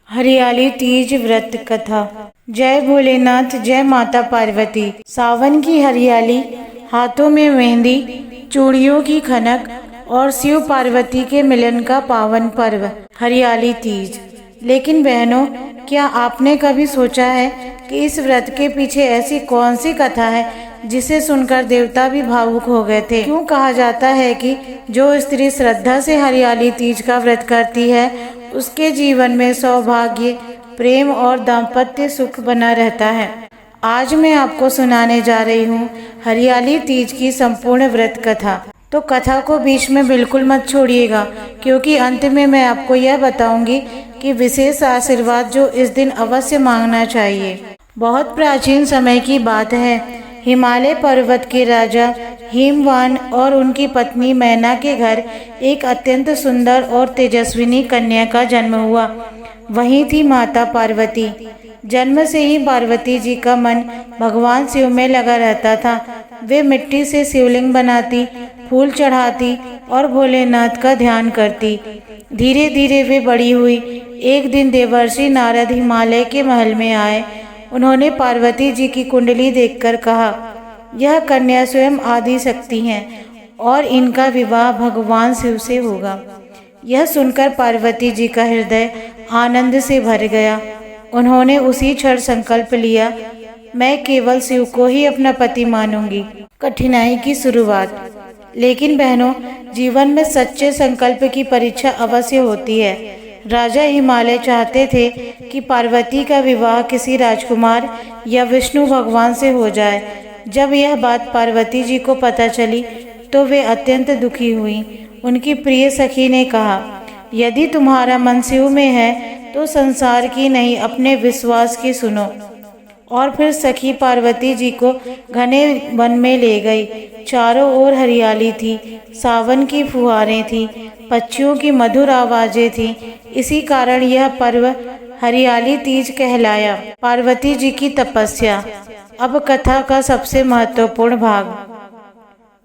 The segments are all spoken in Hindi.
हरियाली तीज व्रत कथा। जय भोलेनाथ, जय माता पार्वती। सावन की हरियाली, हाथों में मेहंदी, चूड़ियों की खनक और शिव पार्वती के मिलन का पावन पर्व हरियाली तीज। लेकिन बहनों, क्या आपने कभी सोचा है कि इस व्रत के पीछे ऐसी कौन सी कथा है जिसे सुनकर देवता भी भावुक हो गए थे? क्यों कहा जाता है कि जो स्त्री श्रद्धा से हरियाली तीज का व्रत करती है उसके जीवन में सौभाग्य, प्रेम और दाम्पत्य सुख बना रहता है। आज मैं आपको सुनाने जा रही हूँ हरियाली तीज की संपूर्ण व्रत कथा। तो कथा को बीच में बिल्कुल मत छोड़िएगा, क्योंकि अंत में मैं आपको यह बताऊंगी कि विशेष आशीर्वाद जो इस दिन अवश्य मांगना चाहिए। बहुत प्राचीन समय की बात है। हिमालय पर्वत के राजा हिमवान और उनकी पत्नी मैना के घर एक अत्यंत सुंदर और तेजस्विनी कन्या का जन्म हुआ। वहीं थी माता पार्वती। जन्म से ही पार्वती जी का मन भगवान शिव में लगा रहता था। वे मिट्टी से शिवलिंग बनाती, फूल चढ़ाती और भोलेनाथ का ध्यान करती। धीरे धीरे वे बड़ी हुई। एक दिन देवर्षि नारद हिमालय के महल में आए। उन्होंने पार्वती जी की कुंडली देखकर कहा, यह कन्या स्वयं आदि शक्ति हैं और इनका विवाह भगवान शिव से होगा। यह सुनकर पार्वती जी का हृदय आनंद से भर गया। उन्होंने उसी क्षण संकल्प लिया, मैं केवल शिव को ही अपना पति मानूंगी। कठिनाई की शुरुआत। लेकिन बहनों, जीवन में सच्चे संकल्प की परीक्षा अवश्य होती है। राजा हिमालय चाहते थे कि पार्वती का विवाह किसी राजकुमार या विष्णु भगवान से हो जाए। जब यह बात पार्वती जी को पता चली तो वे अत्यंत दुखी हुईं। उनकी प्रिय सखी ने कहा, यदि तुम्हारा मन शिव में है तो संसार की नहीं, अपने विश्वास की सुनो। और फिर सखी पार्वती जी को घने वन में ले गई। चारों ओर हरियाली थी, सावन की फुहारें थी, पक्षियों की मधुर आवाजें थी। इसी कारण यह पर्व हरियाली तीज कहलाया। पार्वती जी की तपस्या। अब कथा का सबसे महत्वपूर्ण भाग।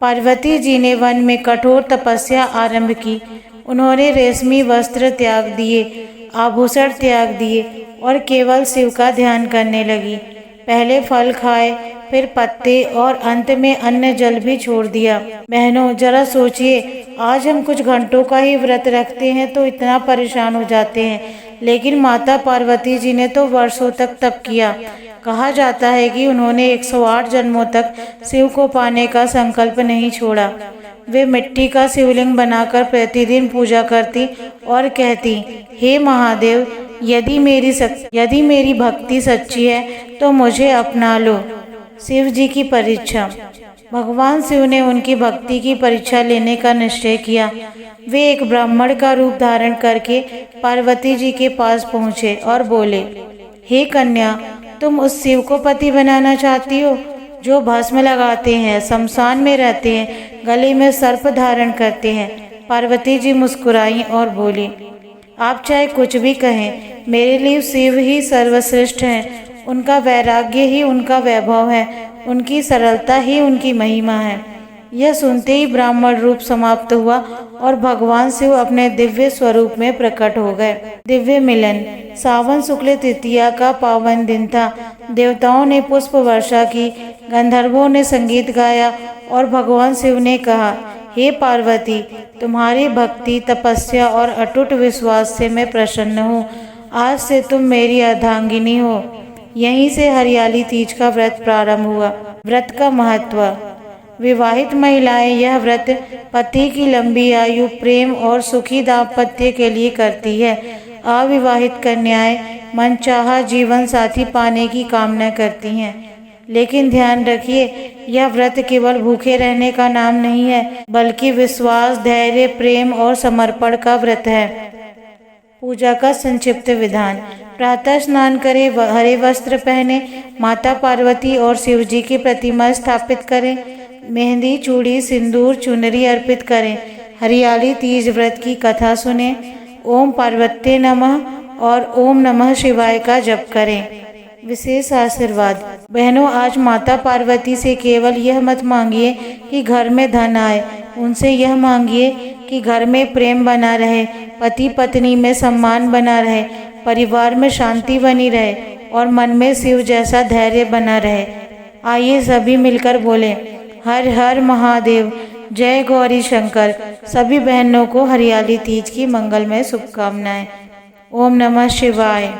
पार्वती जी ने वन में कठोर तपस्या आरंभ की। उन्होंने रेशमी वस्त्र त्याग दिए, आभूषण त्याग दिए और केवल शिव का ध्यान करने लगी। पहले फल खाए, फिर पत्ते और अंत में अन्न जल भी छोड़ दिया। बहनों, जरा सोचिए, आज हम कुछ घंटों का ही व्रत रखते हैं तो इतना परेशान हो जाते हैं, लेकिन माता पार्वती जी ने तो वर्षों तक तप किया। कहा जाता है कि उन्होंने 108 जन्मों तक शिव को पाने का संकल्प नहीं छोड़ा। वे मिट्टी का शिवलिंग बनाकर प्रतिदिन पूजा करती और कहती, हे महादेव, यदि मेरी भक्ति सच्ची है तो मुझे अपना लो। शिव जी की परीक्षा। भगवान शिव ने उनकी भक्ति की परीक्षा लेने का निश्चय किया। वे एक ब्राह्मण का रूप धारण करके पार्वती जी के पास पहुँचे और बोले, हे कन्या, तुम उस शिव को पति बनाना चाहती हो जो भस्म लगाते हैं, शमशान में रहते हैं, गले में सर्प धारण करते हैं। पार्वती जी मुस्कुराई और बोली, आप चाहे कुछ भी कहें, मेरे लिए शिव ही सर्वश्रेष्ठ हैं। उनका वैराग्य ही उनका वैभव है, उनकी सरलता ही उनकी महिमा है। यह सुनते ही ब्राह्मण रूप समाप्त हुआ और भगवान शिव अपने दिव्य स्वरूप में प्रकट हो गए। दिव्य मिलन। सावन शुक्ल तृतीया का पावन दिन था। देवताओं ने पुष्प वर्षा की, गंधर्वों ने संगीत गाया और भगवान शिव ने कहा, हे पार्वती, तुम्हारी भक्ति, तपस्या और अटूट विश्वास से मैं प्रसन्न हूँ। आज से तुम मेरी अर्धांगिनी हो। यहीं से हरियाली तीज का व्रत प्रारंभ हुआ। व्रत का महत्व। विवाहित महिलाएं यह व्रत पति की लंबी आयु, प्रेम और सुखी दाम्पत्य के लिए करती है। अविवाहित कन्याएं मनचाहा जीवन साथी पाने की कामना करती हैं। लेकिन ध्यान रखिए, यह व्रत केवल भूखे रहने का नाम नहीं है, बल्कि विश्वास, धैर्य, प्रेम और समर्पण का व्रत है। पूजा का संक्षिप्त विधान। प्रातः स्नान करें, हरे वस्त्र पहने, माता पार्वती और शिव जी की प्रतिमा स्थापित करें, मेहंदी, चूड़ी, सिंदूर, चुनरी अर्पित करें। हरियाली तीज व्रत की कथा सुने, ओम पार्वत्ये नमः और ओम नमः शिवाय का जप करें। विशेष आशीर्वाद। बहनों, आज माता पार्वती से केवल यह मत मांगिए कि घर में धन आए, उनसे यह मांगिए कि घर में प्रेम बना रहे, पति पत्नी में सम्मान बना रहे, परिवार में शांति बनी रहे और मन में शिव जैसा धैर्य बना रहे। आइए सभी मिलकर बोले, हर हर महादेव, जय गौरी शंकर। सभी बहनों को हरियाली तीज की मंगलमय शुभकामनाएं। ओम नमः शिवाय।